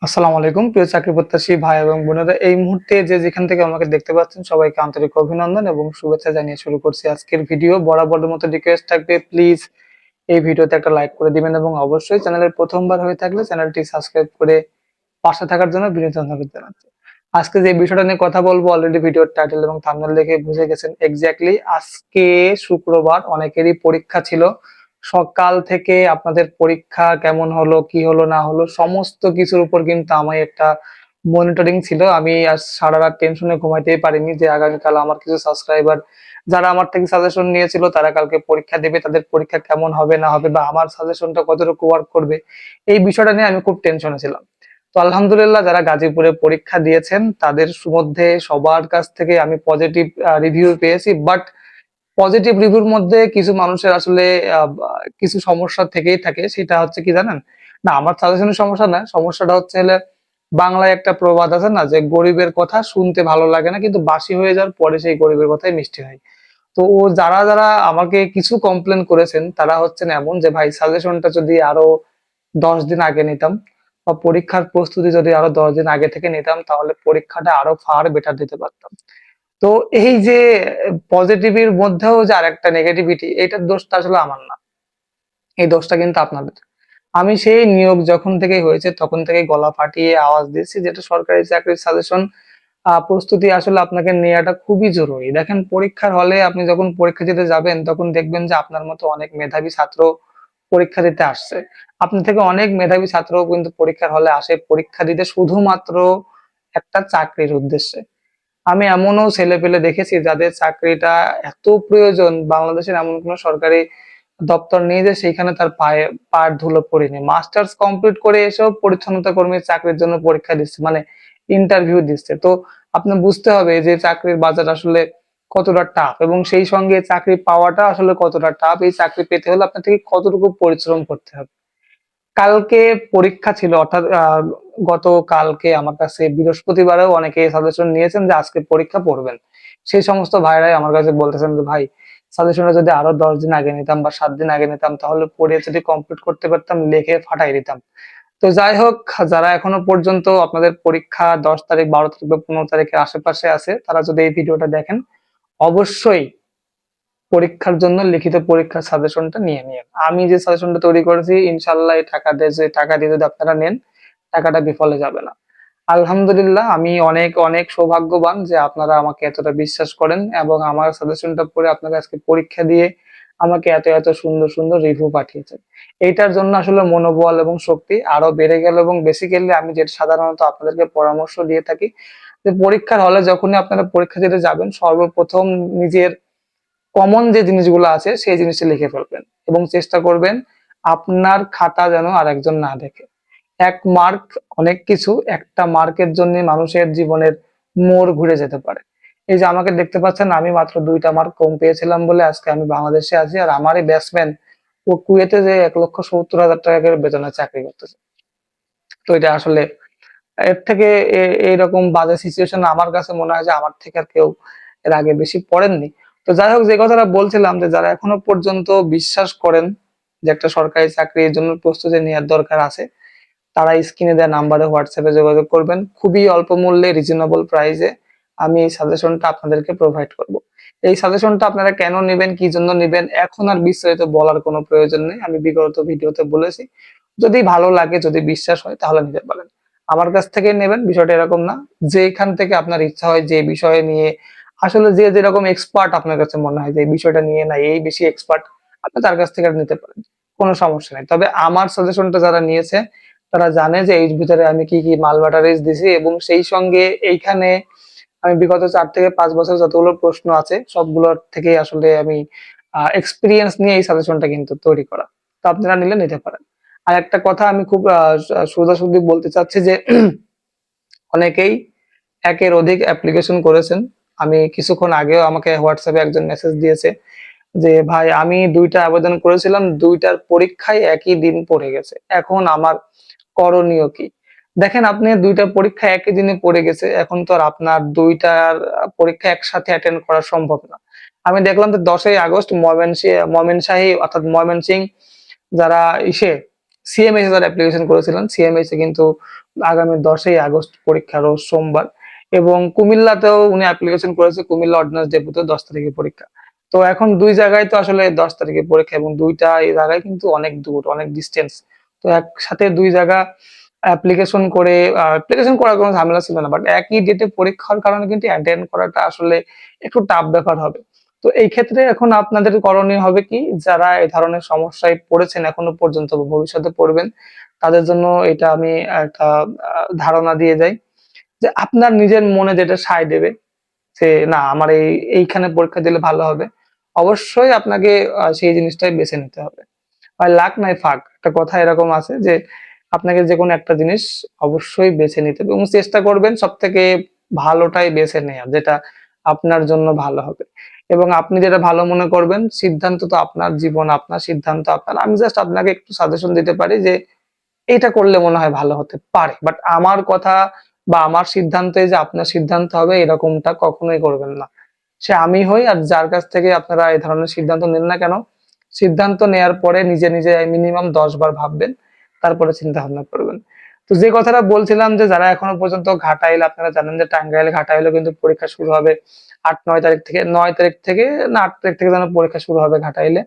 আসসালামু আলাইকুম প্রিয় চাকরি প্রত্যাশী ভাই এবং বোনেরা, এই মুহূর্তে যে যেখান থেকে আমাকে দেখতে পাচ্ছেন সবাইকে আন্তরিক অভিনন্দন এবং শুভেচ্ছা জানিয়ে শুরু করছি আজকের ভিডিও। বরাবরের মতো রিকোয়েস্ট থাকবে, প্লিজ এই ভিডিওতে একটা লাইক করে দিবেন এবং অবশ্যই চ্যানেলের প্রথমবার হয়ে থাকলে চ্যানেলটি সাবস্ক্রাইব করে পাশে থাকার জন্য বিনীত অনুরোধ জানাচ্ছি। আজকে যে বিষয়টা নিয়ে কথা বলবো অলরেডি ভিডিওর টাইটেল এবং থাম্বনেল দেখে বুঝে গেছেন এক্স্যাক্টলি। আজকে শুক্রবার, অনেকেরই পরীক্ষা ছিল। সকাল থেকে আপনাদের পরীক্ষা কেমন হলো, কি হলো না হলো, সমস্ত কিছুর উপর কিন্তু আমার একটা মনিটরিং ছিল। আমি আজ সারা রাত টেনশনে ঘুমাইতেই পারিনি যে আগামীকাল আমার কিছু সাবস্ক্রাইবার যারা আমার থেকে সাজেশন নিয়েছিল তারা কালকে পরীক্ষা দেবে, তাদের পরীক্ষা কেমন হবে না হবে বা আমার সাজেশনটা কতটুকু ওয়ার্ক করবে, এই বিষয়টা নিয়ে আমি খুব টেনশনে ছিলাম। তো আলহামদুলিল্লাহ যারা গাজীপুরে পরীক্ষা দিয়েছেন তাদের মধ্যে সবার কাছ থেকে আমি পজিটিভ রিভিউ পেয়েছি। বাট পজিটিভ রিভিউর মধ্যে কিছু মানুষের আসলে কিছু সমস্যা থেকেই থাকে। সেটা হচ্ছে কি জানেন? না, আমার সাজেশনের সমস্যা না, সমস্যাটা হচ্ছে হলে বাংলায় একটা প্রবাদ আছে না, যে গরিবের কথা শুনতে ভালো লাগে না কিন্তু বাসি হয়ে যাওয়ার পরে সেই গরিবের কথাই মিষ্টি হয়। তো ও যারা যারা আমাকে কিছু কমপ্লেন করেছেন তারা হচ্ছেন এমন যে, ভাই সাজেশনটা যদি আরো 10 দিন আগে নিতাম বা পরীক্ষার প্রস্তুতি যদি আরো 10 দিন আগে থেকে নিতাম তাহলে পরীক্ষাটা আরো ফার বেটার দিতে পারতাম। তো এই যে পজিটিভির মধ্যেও যে আরেকটা নেগেটিভিটি, এটার দোষটা আসলে আমার না, এই দোষটা কিন্তু আপনাদের। আমি সেই নিয়োগ যখন থেকে হয়েছে তখন থেকে গলা ফাটিয়ে আওয়াজ দিচ্ছি যেটা সরকারি চাকরির সাজেশন প্রস্তুতি আসলে আপনাকে নেওয়াটা খুবই জরুরি। দেখেন, পরীক্ষার হলে আপনি যখন পরীক্ষা দিতে যাবেন তখন দেখবেন যে আপনার মতো অনেক মেধাবী ছাত্র পরীক্ষা দিতে আসছে। আপনি থেকে অনেক মেধাবী ছাত্রও কিন্তু পরীক্ষার হলে আসে পরীক্ষা দিতে শুধুমাত্র একটা চাকরির উদ্দেশ্যে। আমি এমনও ছেলেপেলে দেখেছি যাদের চাকরিটা এত প্রয়োজন, বাংলাদেশের এমন কোনো সরকারি দপ্তর নেই যে সেইখানে তার পায়ের ধুলো পড়েনি। মাস্টার্স কমপ্লিট করে এসেও পরিচ্ছন্নতা কর্মীর চাকরির জন্য পরীক্ষা দিচ্ছে, মানে ইন্টারভিউ দিচ্ছে। তো আপনি বুঝতে হবে যে চাকরির বাজার আসলে কতটা টাফ এবং সেই সঙ্গে চাকরি পাওয়াটা আসলে কতটা টাফ। এই চাকরি পেতে হলে আপনার থেকে কতটুকু পরিশ্রম করতে হবে। কালকে পরীক্ষা ছিল, অর্থাৎ গতকালকে আমার কাছে বৃহস্পতিবারেও অনেকে সাজেশন নিয়েছেন যে আজকে পরীক্ষা পড়বেন। সেই সমস্ত ভাইরাই আমার কাছে বলতেছেন যে, ভাই সাজেশনটা যদি আরো 10 দিন আগে নিতাম বা 7 দিন আগে নিতাম তাহলে পড়ে যদি কমপ্লিট করতে পারতাম, লিখে ফাটাই দিতাম। তো যাই হোক, যারা এখনো পর্যন্ত আপনাদের পরীক্ষা 10 তারিখ, 12 তারিখ বা 15 তারিখের আশেপাশে আছে তারা যদি এই ভিডিওটা দেখেন অবশ্যই পরীক্ষার জন্য লিখিত পরীক্ষার সাজেশনটা নিয়ে নিন। আমি যে সাজেশনটা তৈরি করেছি ইনশাল্লাহ এই টাকা দিয়ে যদি আপনারা নেন টাকাটা বিফলে যাবে না। আলহামদুলিল্লাহ, আমি অনেক অনেক সৌভাগ্যবান যে আপনারা আমাকে এতটা বিশ্বাস করেন এবং আমার সাজেশনটা পড়ে আপনারা আজকে পরীক্ষা দিয়ে আমাকে এত এত সুন্দর সুন্দর রিভিউ পাঠিয়েছেন। এইটার জন্য আসলে মনোবল এবং শক্তি আরো বেড়ে গেল। এবং বেসিক্যালি আমি যেটা সাধারণত আপনাদেরকে পরামর্শ দিয়ে থাকি যে পরীক্ষার হলে যখনই আপনারা পরীক্ষা দিতে যাবেন সর্বপ্রথম নিজের কমন যে জিনিসগুলো আছে সেই জিনিসটা লিখে ফেলবেন এবং চেষ্টা করবেন আপনার খাতা যেন আরেকজন না দেখে। 1 মার্ক অনেক কিছু, একটা মার্কের জন্য মানুষের জীবনের মোড় ঘুরে যেতে পারে। এই যে আমাকে দেখতে পাচ্ছেন, আমি মাত্র 2টা মার্ক কম পেয়েছিলাম বলে আজকে আমি বাংলাদেশে আছি, আর আমারই ব্যাটসম্যান ও কুয়েতে যে 1,70,000 টাকা করে বেতনে চাকরি করতেছে। তো এটা আসলে এর থেকে এইরকম বাজে সিচুয়েশন আমার কাছে মনে হয় যে আমার থেকে আর কেউ এর আগে বেশি পড়েননি। তো যাই হোক, যে কথাটা বলছিলাম যে যারা এখনো পর্যন্ত বিশ্বাস করেন যে একটা সরকারি চাকরির জন্য প্রস্তুতি নেওয়ার দরকার আছে, তারা স্ক্রিনে দেওয়া নাম্বারে হোয়াটসঅ্যাপে যোগাযোগ করবেন। খুবই অল্প মূল্যে রিজনেবল প্রাইসে আমি এই সাজেশনটা আপনাদেরকে প্রোভাইড করব। এই সাজেশনটা আপনারা কেন নেবেন, কি জন্য নেবেন, এখন আর বিস্তারিত বলার কোনো প্রয়োজন নেই। আমি বিগত ভিডিওতে বলেছি। যদি ভালো লাগে, যদি বিশ্বাস হয় তাহলে নিতে পারেন। আমার কাছ থেকে নেবেন বিষয়টা এরকম না। যেখান থেকে আপনার ইচ্ছা হয় যে বিষয় নিয়ে আসলে যে যেরকম এক্সপার্ট আপনার কাছে মনে হয় যে এই বিষয়টা নিয়ে না এই বেশি এক্সপার্ট, আপনি তার কাছ থেকে নিতে পারেন। কোনো সমস্যা নাই। তবে আমার সাজেশনটা যারা নিয়েছে তারা জানে যে এর ভিতরে আমি কি কি মাল ব্যাটারিজ দিছি এবং সেই সঙ্গে এইখানে আমি বিগত 4 থেকে 5 বছর যতগুলো প্রশ্ন আছে সবগুলোর থেকেই আসলে আমি এক্সপেরিয়েন্স নিয়ে এই সাজেশনটা কিন্তু তৈরি করা। তো আপনারা নিলে নিতে পারেন। আর একটা কথা আমি খুব সোজাসুজি বলতে চাচ্ছি যে অনেকেই একের অধিক অ্যাপ্লিকেশন করেছেন। আমি কিছুক্ষণ আগেও আমাকে হোয়াটসঅ্যাপে একজন মেসেজ দিয়েছে যে, ভাই আমি 2টা আবেদন করেছিলাম, 2টার পরীক্ষায় একই দিন পড়ে গেছে। এখন আমার করণীয় কি? দেখেন, আপনি 2টা পরীক্ষা একই দিনে পড়ে গেছে। এখন তো আর আপনার 2টার পরীক্ষা একসাথে অ্যাটেন্ড করা সম্ভব না। আমি দেখলাম যে 10ই আগস্ট ময়মনসিংহ অর্থাৎ ময়মনসিংহ যারা ইসে সিএমএইচ যারা অ্যাপ্লিকেশন করেছিলেন, সিএমএইচ এ কিন্তু আগামী 10ই আগস্ট পরীক্ষা, রোজ সোমবার। এবং কুমিল্লাতেও উনি অ্যাপ্লিকেশন করেছে, কুমিল্লা অর্ডিন্যান্স ডেপুতে 10 তারিখে পরীক্ষা। তো এখন 2 জায়গায় তো আসলে 10 তারিখে পরীক্ষা, এবং দুইটা এই জায়গায় কিন্তু অনেক দূর, অনেক ডিস্টেন্স। তো একসাথে 2 জায়গা অ্যাপ্লিকেশন করার কোনো ঝামেলা ছিল না, বাট একই ডেটে পরীক্ষার কারণে কিন্তু অ্যাটেন্ড করাটা আসলে একটু টাফ ব্যাপার হবে। তো এই ক্ষেত্রে এখন আপনাদের করণীয় হবে কি, যারা এই ধরনের সমস্যায় পড়েছেন এখনো পর্যন্ত বা ভবিষ্যতে পড়বেন, তাদের জন্য এটা আমি একটা ধারণা দিয়ে যাই যে আপনার নিজের মনে যেটা সায় দেবে, যে না আমার এইখানে পরীক্ষা দিলে ভালো হবে, অবশ্যই আপনাকে সেই জিনিসটাই বেছে নিতে হবে। হয় লাক নাই ফাক, একটা কথা এরকম আছে যে আপনাকে যে কোনো একটা জিনিস অবশ্যই বেছে নিতে হবে এবং চেষ্টা করবেন সব থেকে ভালোটাই বেছে নেওয়া, যেটা আপনার জন্য ভালো হবে এবং আপনি যেটা ভালো মনে করবেন। সিদ্ধান্ত তো আপনার, জীবন আপনার, সিদ্ধান্ত আপনার। আমি জাস্ট আপনাকে একটু সাজেশন দিতে পারি যে এটা করলে মনে হয় ভালো হতে পারে, বাট আমার কথা বা আমার সিদ্ধান্তে যে আপনার সিদ্ধান্ত হবে এরকমটা কখনোই করবেন না। সে আমি হই আর যার কাছ থেকে আপনারা এই ধরনের সিদ্ধান্ত নেন না কেন, সিদ্ধান্ত নেয়ার পরে নিজে নিজে মিনিমাম 10 বার ভাববেন, তারপরে চিন্তা ভাবনা করবেন। তো যে কথাটা বলছিলাম যে যারা এখনো পর্যন্ত ঘাটাইল, আপনারা জানেন যে টাঙ্গাইল ঘাটাইলে কিন্তু পরীক্ষা শুরু হবে 8-9 তারিখ থেকে, 9 তারিখ থেকে না 8 তারিখ থেকে যেন পরীক্ষা শুরু হবে ঘাটাইলে।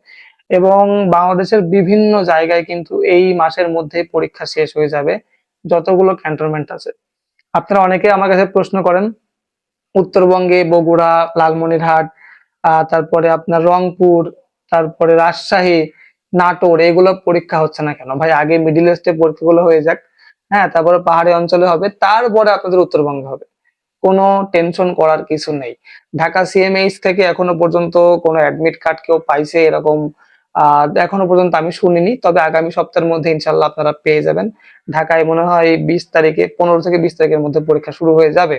এবং বাংলাদেশের বিভিন্ন জায়গায় কিন্তু এই মাসের মধ্যেই পরীক্ষা শেষ হয়ে যাবে, যতগুলো ক্যান্টনমেন্ট আছে। আপনারা অনেকে আমার কাছে প্রশ্ন করেন, উত্তরবঙ্গে বগুড়া, লালমনিরহাট, তারপরে আপনার রংপুর, তারপরে রাজশাহী, নাটোর, এগুলো পরীক্ষা হচ্ছে না কেন? ভাই আগে মিডিল ইস্টে পরীক্ষাগুলো হয়ে যাক, হ্যাঁ, তারপরে পাহাড়ি অঞ্চলে হবে, তারপরে আপনাদের উত্তরবঙ্গে হবে। কোনো টেনশন করার কিছু নেই। ঢাকা সিএমএইচ থেকে এখনো পর্যন্ত কোনো অ্যাডমিট কার্ড কেউ পাইছে এরকম এখনো পর্যন্ত আমি শুনিনি। তবে আগামী সপ্তাহের মধ্যে ইনশাল্লাহ আপনারা পেয়ে যাবেন। ঢাকায় মনে হয় 20 তারিখে, 15 থেকে 20 তারিখের মধ্যে পরীক্ষা শুরু হয়ে যাবে।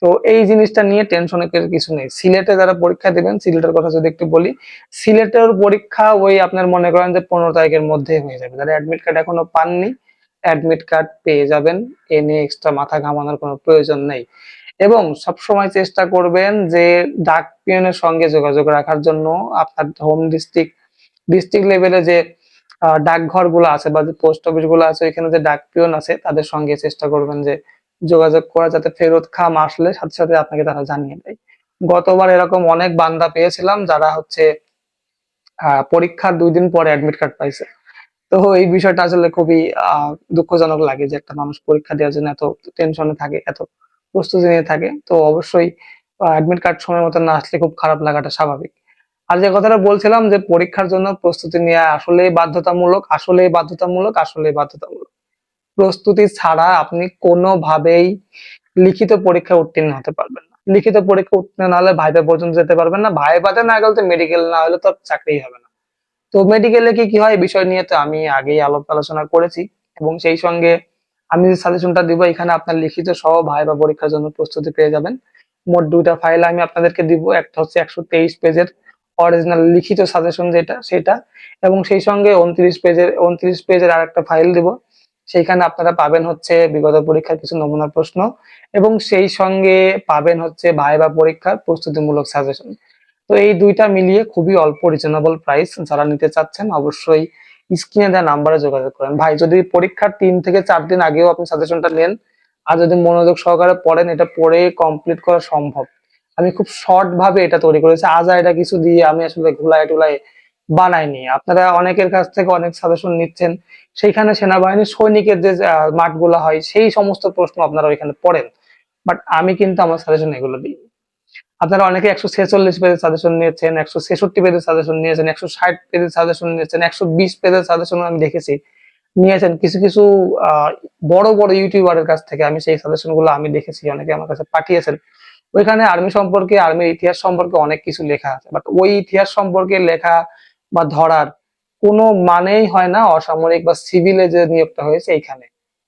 তো এই জিনিসটা নিয়ে টেনশনের কিছু নেই। সিলেটে যারা পরীক্ষা দিবেন, সিলেটের কথা যদি একটু বলি, সিলেটের পরীক্ষা ওই আপনার মনে করেন যে 15 তারিখের মধ্যে হয়ে যাবে। যারা অ্যাডমিট কার্ড এখনো পাননি, অ্যাডমিট কার্ড পেয়ে যাবেন। এ নিয়ে এক্সট্রা মাথা ঘামানোর কোনো প্রয়োজন নেই। এবং সবসময় চেষ্টা করবেন যে ডাক পিয়নের সঙ্গে যোগাযোগ রাখার জন্য। আপনার হোম ডিস্ট্রিক্ট, ডিস্ট্রিক্ট লেভেলে যে ডাকঘর গুলো আছে বা যে পোস্ট অফিস গুলো আছে, ওইখানে যে ডাক পিয়ন আছে তাদের সঙ্গে চেষ্টা করবেন যে যোগাযোগ করা, যাতে ফেরত খাম আসলে সাথে সাথে আপনাকে তারা জানিয়ে দেয়। গতবার এরকম অনেক বান্দা পেয়েছিলাম যারা হচ্ছে পরীক্ষার 2 দিন পরে অ্যাডমিট কার্ড পাইছে। তো এই বিষয়টা আসলে খুবই দুঃখজনক লাগে যে একটা মানুষ পরীক্ষা দেওয়ার জন্য এত টেনশনে থাকে, এত প্রস্তুতি নিয়ে থাকে। তো অবশ্যই অ্যাডমিট কার্ড সময় মতো না আসলে খুব খারাপ লাগাটা স্বাভাবিক। আর যে কথাটা বলছিলাম যে পরীক্ষার জন্য প্রস্তুতি নেওয়া আসলেই বাধ্যতামূলক, আসলেই বাধ্যতামূলক, আসলেই বাধ্যতামূলক। প্রস্তুতি ছাড়া আপনি কোনোভাবেই লিখিত পরীক্ষায় উত্তীর্ণ হতে পারবেন না। লিখিত পরীক্ষা উত্তীর্ণ না হলে ভাইভা পর্যন্ত যেতে পারবেন না। ভাইভাতে না গেলে তো মেডিকেল না হলে তো আর চাকরিই হবে না। তো মেডিকেলে কি হয় বিষয় নিয়ে তো আমি আগেই আলোচনা করেছি, এবং সেই সঙ্গে আমি যে সাজেশনটা দিব এখানে আপনার লিখিত সহ ভাইভা পরীক্ষার জন্য প্রস্তুতি পেয়ে যাবেন। মোট 2টা ফাইল আমি আপনাদেরকে দিব। একটা হচ্ছে 123 পেজের অরিজিনাল লিখিত সাজেশন যেটা সেটা, এবং সেই সঙ্গে 29 পেজের আরেকটা ফাইল দিব। সেইখানে আপনারা পাবেন হচ্ছে বিগত পরীক্ষার কিছু নমুনা প্রশ্ন, এবং সেই সঙ্গে পাবেন হচ্ছে ভাইভা পরীক্ষার প্রস্তুতিমূলক সাজেশন। তো এই 2টা মিলিয়ে খুবই অল্প, রিজনেবল প্রাইস। যারা নিতে চাচ্ছেন অবশ্যই স্ক্রিনে দেওয়া নাম্বারে যোগাযোগ করেন। ভাই যদি পরীক্ষার 3 থেকে 4 দিন আগেও আপনি সাজেশনটা নেন আর যদি মনোযোগ সহকারে পড়েন, এটা পড়ে কমপ্লিট করা সম্ভব। আমি খুব শর্ট ভাবে এটা তৈরি করেছি, এটা কিছু দিয়ে আমি আসলে ঘুলায় টুলায় বানাইনি। আপনারা অনেকের কাছ থেকে অনেক সাজেশন নিচ্ছেন, সেইখানে সেনাবাহিনী সৈনিকের যে মাঠগুলো হয় সেই সমস্ত প্রশ্ন আপনারা ওইখানে পড়েন, বাট আমি কিন্তু আমার সাজেশন এগুলো দিই। আপনারা অনেকে 146 পেজের সাজেশন নিয়েছেন, 166 পেজের সাজেশন নিয়েছেন, 160 পেজের সাজেশন নিয়েছেন, 120 পেজের সাজেশন আমি দেখেছি নিয়েছেন কিছু কিছু বড় বড় ইউটিউবারের কাছ থেকে। আমি সেই সাজেশন গুলো আমি দেখেছি, অনেকে আমার কাছে পাঠিয়েছেন। ওইখানে আর্মি সম্পর্কে, আর্মির ইতিহাস সম্পর্কে অনেক কিছু লেখা আছে, বাট ওই ইতিহাস সম্পর্কে লেখা বা ধরার কোনো মানেই হয় না অসামরিক বা সিভিলে যে নিয়োগটা হয়েছে এইখানে।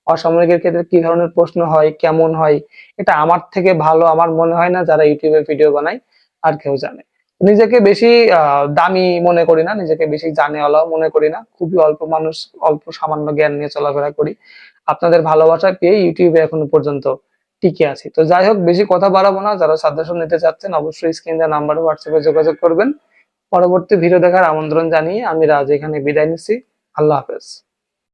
অসামরিকের ক্ষেত্রে কি ধরনের প্রশ্ন হয়, কেমন হয়, এটা আমার থেকে ভালো আমার মনে হয় না যারা ইউটিউবে ভিডিও বানায় আর কেউ জানে। নিজেকে বেশি দামি মনে করি না, নিজেকে বেশি জানেওয়ালাও মনে করি না। খুবই অল্প মানুষ, অল্প সামান্য জ্ঞান নিয়ে চলাফেরা করি। আপনাদের ভালোবাসা পেয়ে ইউটিউবে এখনো পর্যন্ত টিকে আছি। তো যাই হোক, বেশি কথা বাড়াবো না। যারা সাজেশন নিতে চাচ্ছেন অবশ্যই স্ক্রিন দেওয়া নাম্বারে হোয়াটসঅ্যাপে যোগাযোগ করবেন। পরবর্তী ভিডিও দেখার আমন্ত্রণ জানিয়ে আমি রাজ এখানে বিদায় নিচ্ছি। আল্লাহ হাফেজ।